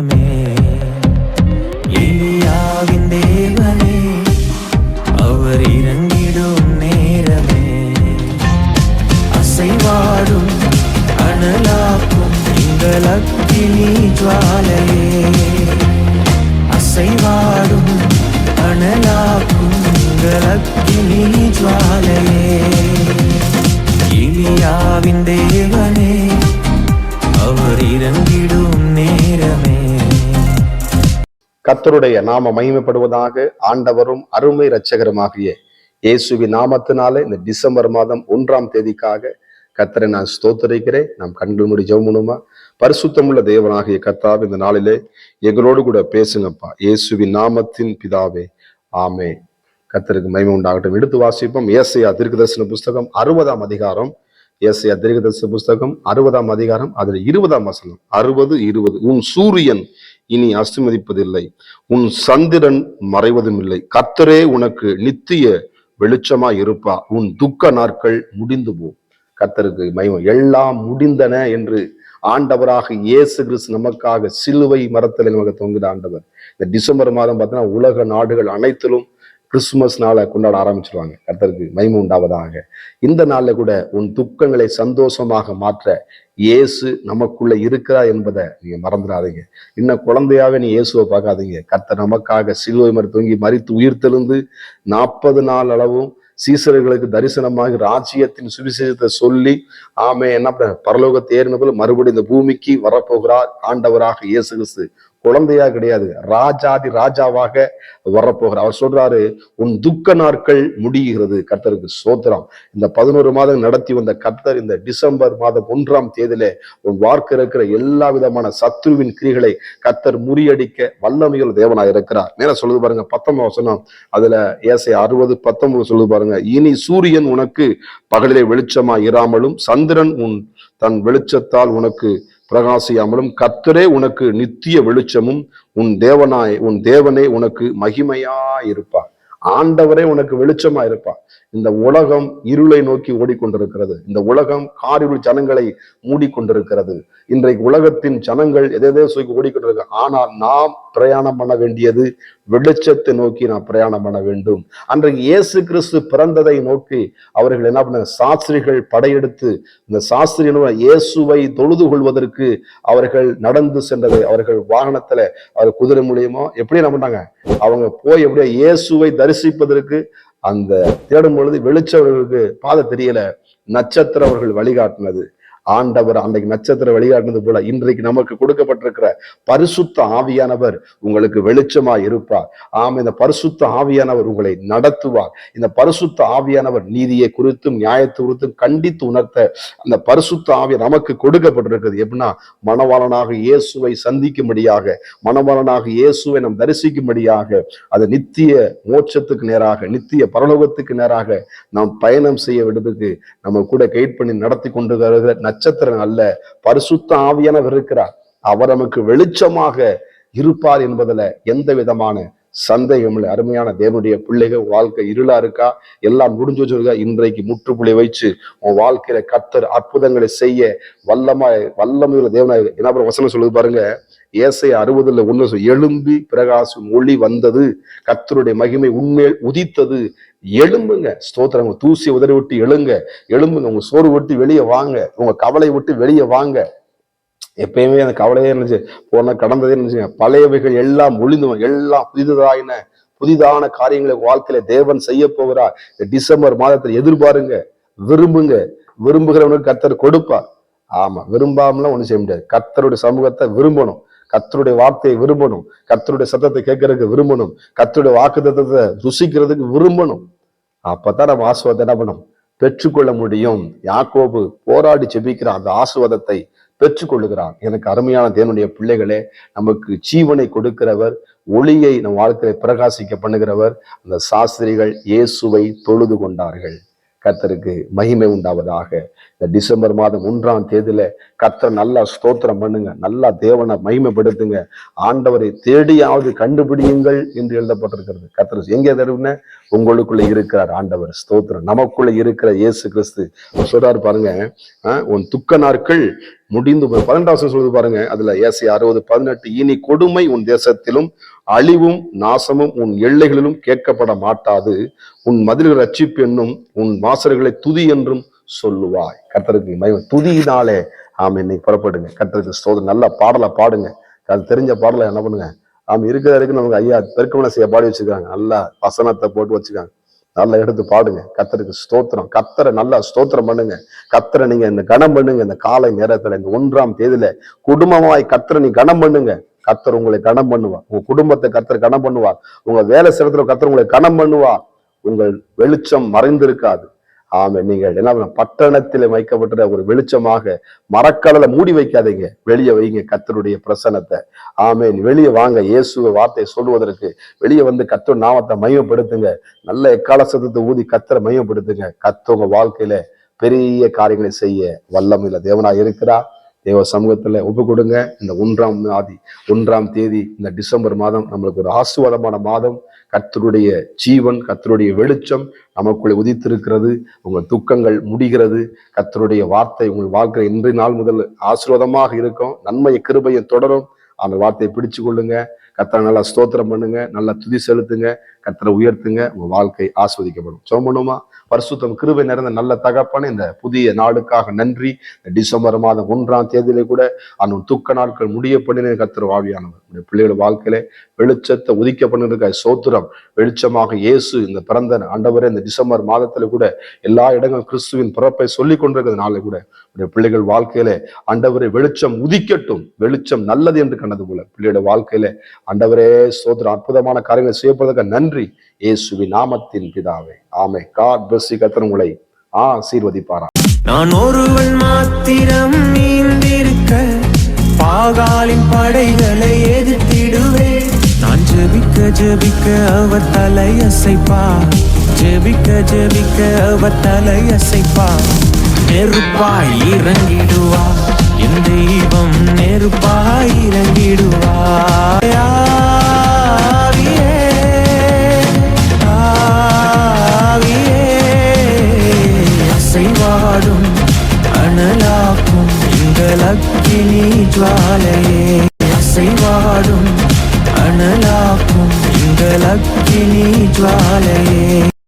நேரமே, எலியாவின் தேவனே அவர் இறங்கிடும் நேரமே, அசைவாடும் அனலாக்கும் எங்கள் அக்கினி ஜுவாலையே, அசைவாடும் அனலாக்கும் எங்கள் அக்கினி ஜுவாலையே, எலியாவின் தேவனே அவர் இறங்கிடும் நேரமே. கர்த்தருடைய நாம மகிமைப்படுவதாக. ஆண்டவரும் அருமை இரட்சகருமாகிய இயேசுவின் நாமத்தினாலே இந்த டிசம்பர் மாதம் 1ஆம் தேதிக்காக கர்த்தரை நான் ஸ்தோத்தரிக்கிறேன். நாம் கண்கள் மூடி ஜெபம் பண்ணுமா. பரிசுத்தமுள்ள தேவனாகிய கர்த்தாவே, இந்த நாளிலே எங்களோடு கூட பேசுங்கப்பா. இயேசுவின் நாமத்தின் பிதாவே, ஆமே. கர்த்தருக்கு மகிமை உண்டாகட்டும். எடுத்து வாசிப்போம். ஏசாயா தீர்க்கதரிசன புஸ்தகம் 60ஆம் அதிகாரம். ஏசாயா தீர்க்கதரிசன புஸ்தகம் 60ஆம் அதிகாரம், அதுல 20ஆம் வசனம். 60:20. உன் சூரியன் இனி அஸ்தமிப்பதில்லை, உன் சந்திரன் மறைவதும் இல்லை, கர்த்தரே உனக்கு நித்திய வெளிச்சமாய் இருப்பா, உன் துக்க நாட்கள் முடிந்து போ. கர்த்தருக்கு மகிமை. எல்லாம் முடிந்தன என்று ஆண்டவராக இயேசு கிறிஸ்து நமக்காக சிலுவை மரத்தில் நமக்கு தொங்குத ஆண்டவர். இந்த டிசம்பர் மாதம் பார்த்தீங்கன்னா உலக நாடுகள் அனைத்திலும் கிறிஸ்துமஸ் நாளை கொண்டாட ஆரம்பிச்சிருவாங்க. கர்த்தருக்கு மகிமை உண்டாவதாக. இந்த நாள்ல கூட உன் துக்கங்களை சந்தோஷமாக மாற்ற இயேசு நமக்குள்ள இருக்கிறார் என்பதை நீங்க மறந்துடாதீங்க. இன்னும் குழந்தையாவே நீ இயேசுவை பார்க்காதீங்க. கர்த்தர் நமக்காக சிலுவை மரம் தொங்கி மரித்து உயிர்த்தெழுந்து 40 நாள் அளவும் சீசர்களுக்கு தரிசனமாக ராஜ்யத்தின் சுவிசேஷத்தை சொல்லி என்ன பரலோகத்தை ஏறின போல மறுபடியும் இந்த பூமிக்கு வரப்போகிறார் ஆண்டவராக இயேசு கிறிஸ்து. குழந்தையா கிடையாது, ராஜாதி ராஜாவாக வரப்போகிறார். அவர் சொல்றாரு, உன் துக்க நாட்கள் முடிகிறது. கர்த்தருக்கு சோத்திரம். இந்த 11 மாதம் நடத்தி வந்த கர்த்தர் இந்த டிசம்பர் மாதம் 1ஆம் தேதியில உன் வாழ்க்கை இருக்கிற எல்லா விதமான சத்ருவின் கிரிகளை கர்த்தர் முறியடிக்க வல்லமையுள்ள தேவனாக இருக்கிறார். நேரம் சொல்லுது பாருங்க, 19 வசனம். அதுல ஏசாயா 60:19 சொல்லுது பாருங்க. இனி சூரியன் உனக்கு பகலிலே வெளிச்சமா இராமலும், சந்திரன் தன் வெளிச்சத்தால் உனக்கு பிரகாசியாமலும், கர்த்தரே உனக்கு நித்திய வெளிச்சமும், உன் தேவனே உனக்கு மகிமையா இருப்பா. ஆண்டவரே உனக்கு வெளிச்சமா இருப்பா. இந்த உலகம் இருளை நோக்கி ஓடிக்கொண்டிருக்கிறது. இந்த உலகம் காரிருள் ஜனங்களை மூடிக்கொண்டிருக்கிறது. இன்றைக்கு உலகத்தின் ஜனங்கள் எதோ சொல்லி ஓடிக்கொண்டிருக்க. ஆனால் நாம் பிரயாணம் பண்ண வேண்டியது வெளிச்சத்தை நோக்கி நாம் பிரயாணம் பண்ண வேண்டும். அன்றைக்கு இயேசு கிறிஸ்து பிறந்ததை நோக்கி அவர்கள் என்ன பண்ண, சாஸ்திரிகள் படையெடுத்து இந்த சாஸ்திரியின இயேசுவை தொழுது கொள்வதற்கு அவர்கள் நடந்து சென்றதை, அவர்கள் வாகனத்துல அவர் குதிரை மூலியமோ எப்படி என்ன பண்ணாங்க, அவங்க போய் எப்படியா இயேசுவை தரிசிப்பதற்கு அந்த தேடும் பொழுது வெளிச்சவர்களுக்கு பாதை தெரியல, நட்சத்திரம் அவர்கள் வழிகாட்டினது. ஆண்டவர் அன்றைக்கு நட்சத்திரம் வழிகாட்டினது போல இன்றைக்கு நமக்கு கொடுக்கப்பட்டிருக்கிற பரிசுத்த ஆவியானவர் உங்களுக்கு வெளிச்சமா இருப்பார். இந்த பரிசுத்த ஆவியானவர் உங்களை நடத்துவார். இந்த பரிசுத்த ஆவியானவர் நீதியை குறித்தும் நியாயத்தை குறித்தும் கண்டித்து உணர்த்த அந்த பரிசுத்த ஆவிய நமக்கு கொடுக்கப்பட்டிருக்கிறது. எப்படின்னா, மணவாளனாக இயேசுவை சந்திக்கும்படியாக, மணவாளனாக இயேசுவை நாம் தரிசிக்கும்படியாக, அது நித்திய மோட்சத்துக்கு நேராக, நித்திய பரலோகத்துக்கு நேராக நாம் பயணம் செய்ய விடுவதற்கு நம்ம கூட கைட் பண்ணி நடத்தி கொண்டு வருகிற நட்சத்திரம் அல்ல, பரிசுத்த ஆவியானவர் இருக்கிறார். அவர் நமக்கு வெளிச்சமாக இருப்பார் என்பதுல எந்த விதமான சந்தேகம் இல்லை. அருமையான தேவனுடைய பிள்ளைகள், வாழ்க்கை இருளா இருக்கா, எல்லாம் முடிஞ்சு வச்சிருக்கா, இன்றைக்கு முற்றுப்புள்ளி வச்சு உன் வாழ்க்கையில கர்த்தர் அற்புதங்களை செய்ய வல்லமையுள்ள தேவனாய். என்ன வசனம் சொல்லுது பாருங்க, ஏசாயா 60:1 எழும்பி பிரகாசம் ஒளி வந்தது, கர்த்தருடைய மகிமை உண்மையில் உதித்தது. எழும்புங்க, ஸ்தோத்திரம். தூசி உதறி விட்டு எழும்புங்க, உங்க சோறு விட்டு வெளியே வாங்க, உங்க கவலை விட்டு வெளியே வாங்க. எப்பயுமே அந்த கவலையே இருந்துச்சு, போன கடந்ததே இருந்துச்சுங்க. பழையவைகள் எல்லாம் ஒளிந்தும் எல்லாம் புதிதான காரியங்களை வாழ்க்கையில தேவன் செய்ய போகிறார். இந்த டிசம்பர் மாதத்தில் எதிர்பாருங்க, விரும்புங்க. விரும்புகிறவனுக்கு கர்த்தர் கொடுப்பார். விரும்பாமலாம் ஒண்ணும் செய்ய முடியாது. கர்த்தருடைய சமூகத்தை விரும்பணும், கர்த்தருடைய வார்த்தையை விரும்பணும், கர்த்தருடைய சத்தத்தை கேட்கறதுக்கு விரும்பணும், கர்த்தருடைய வாக்குத்தத்தத்தை ருசிக்கிறதுக்கு விரும்பணும். அப்பதான் நம்ம ஆசீர்வாதத்தை என்ன பண்ணணும், பெற்றுக்கொள்ள முடியும். யாக்கோபு போராடி ஜெபிக்கிறான், அந்த ஆசீர்வாதத்தை பெற்றுக்கொள்ளுகிறான். எனக்கு அருமையான தேவனுடைய பிள்ளைகளே, நமக்கு ஜீவனை கொடுக்கிறவர், ஒளியை நம் வாழ்க்கையை பிரகாசிக்க பண்ணுகிறவர். அந்த சாஸ்திரிகள் இயேசுவை தொழுது கொண்டார்கள். கர்த்தருக்கு மகிமை உண்டாவதாக. இந்த டிசம்பர் மாதம் 1ஆம் தேதியில கர்த்தர் நல்லா ஸ்தோத்திரம் பண்ணுங்க, நல்லா தேவனை மகிமைப்படுத்துங்க. ஆண்டவரை தேடியாவது கண்டுபிடியுங்கள் என்று எழுதப்பட்டிருக்கிறது. கர்த்தர் எங்கே தருவின? உங்களுக்குள்ள இருக்கிறார் ஆண்டவர். ஸ்தோத்திரம். நமக்குள்ள இருக்கிற இயேசு கிறிஸ்து சொல்றாரு பாருங்க, உன் துக்க நாட்கள் முடிந்து 12 சொல்லுது பாருங்க. அதுல ஏசாயா 60:18, இனி கொடுமை உன் தேசத்திலும் அழிவும் நாசமும் உன் எல்லைகளிலும் கேட்கப்பட மாட்டாது, உன் மதில்கள் ரட்சிப்பு என்னும் உன் வாசல்களை துதி என்றும் சொல்லுவாய். கர்த்தருக்கு மகிமை. துதியினாலே இன்னைக்கு புறப்படுங்க. கர்த்தருக்கு ஸ்தோத்திரம். நல்ல பாடலை பாடுங்க. அது தெரிஞ்ச பாடலை என்ன பண்ணுங்க, இருக்கிற வரைக்கும் நமக்கு ஐயா பெருக்கமனை செய்ய பாடி வச்சுக்காங்க, நல்லா வசனத்தை போட்டு வச்சுக்காங்க, நல்லா எடுத்து பாடுங்க. கர்த்தருக்கு ஸ்தோத்திரம். கர்த்தரை நல்லா ஸ்தோத்திரம் பண்ணுங்க. கர்த்தரை நீங்க இந்த கனம் பண்ணுங்க. இந்த காலை நேரத்துல இந்த 1ஆம் தேதியில குடும்பமாய் கர்த்தரை நீ கனம் பண்ணுங்க. கர்த்தர் உங்களை கனம் பண்ணுவார். உங்க குடும்பத்தை கர்த்தர் கனம் பண்ணுவார். உங்க வேலை ஸ்தலத்துல கர்த்தர் உங்களை கனம் பண்ணுவார். உங்கள் வெளிச்சம் மறைந்திருக்காது. நீங்கள் என்ன பட்டணத்தில் வைக்கப்பட்ட ஒரு வெளிச்சமாக மரக்கடலை மூடி வைக்காதீங்க, வெளியே வைங்க கர்த்தருடைய பிரசன்னத்தை. வெளியே வாங்க. இயேசுவ வார்த்தை சொல்லுவதற்கு வெளியே வந்து கர்த்தர் நாமத்தை மகிமைப்படுத்துங்க. நல்ல எக்கால சத்தத்தை ஊதி கர்த்தரை மகிமைப்படுத்துங்க. கர்த்தர் உங்க வாழ்க்கையில பெரிய காரியங்களை செய்ய வல்லமையில தேவனாய் இருக்கிறார். தேவ சமூகத்துல ஒப்பு கொடுங்க. இந்த 1ஆம் தேதி இந்த டிசம்பர் மாதம் நம்மளுக்கு ஒரு ஆசீர்வாதமான மாதம். கர்த்தருடைய ஜீவன், கர்த்தருடைய வெளிச்சம் நமக்குள்ளே உதித்திருக்கிறது. உங்கள் துக்கங்கள் முடிகிறது. கர்த்தருடைய வார்த்தை உங்கள் வாழ்க்கை இன்றைய நாள் முதல் ஆசீர்வாதமாக இருக்கும். நன்மையை கிருபையை தொடரும். அந்த வார்த்தையை பிடிச்சு கொள்ளுங்க. கர்த்தரை நல்லா ஸ்தோத்திரம் பண்ணுங்க, நல்லா துதி செலுத்துங்க, கர்த்தரை உயர்த்துங்க. உங்க வாழ்க்கை ஆஸ்வதிக்கப்படும். ஜெபம் பண்ணுமா? பரிசுத்தம் கிருபை நிறைந்த நல்ல தகப்பனே, இந்த புதிய நாளுக்காக நன்றி. இந்த டிசம்பர் மாதம் 1ஆம் தேதியிலே கூட அந்த துக்க நாட்கள் முடிய பண்ணின கர்த்தர் ஆவியானவர் பிள்ளைகள் வாழ்க்கையில வெளிச்சத்தை உதிக்க பண்ணிருக்க சோத்திரம். வெளிச்சமாக இயேசு இந்த பிறந்த ஆண்டவரே இந்த டிசம்பர் மாதத்துல கூட எல்லா இடங்களும் கிறிஸ்துவின் பிறப்பை சொல்லி கொண்டிருக்கிறதுனால கூட பிள்ளைகள் வாழ்க்கையில ஆண்டவரே வெளிச்சம் உதிக்கட்டும். வெளிச்சம் நல்லது என்று கண்டது போல பிள்ளையோட வாழ்க்கையில ஆண்டவரே சோத்திரம் அற்புதமான காரியங்களை செய்யப்படுவதற்கு நன்றி. இயேசுவின் நாமத்தின் பிதாவே, ஆமென். God bless you. கர்த்தர் உங்களை ஆசீர்வதிப்பாரா. நான் ஒருவன் மாத்திரம் நீந்திருக்க பாகாலின் படைகளை எதிர்த்திடுவேன். நான் ஜெபிக்க ஜெபிக்க அவர் தலையசைப்பார். ஜெபிக்க ஜெபிக்க அவர் தலையசைப்பார். நெருப்பாய் இறங்கிடுவார் என் தெய்வம், நெருப்பாய் இறங்கிடுவார். அசைவாடும் அனலாக்கும் எங்கள் அக்கினி ஜுவாலையே. அசைவாடும் அனலாக்கும் எங்கள் அக்கினி ஜுவாலையே.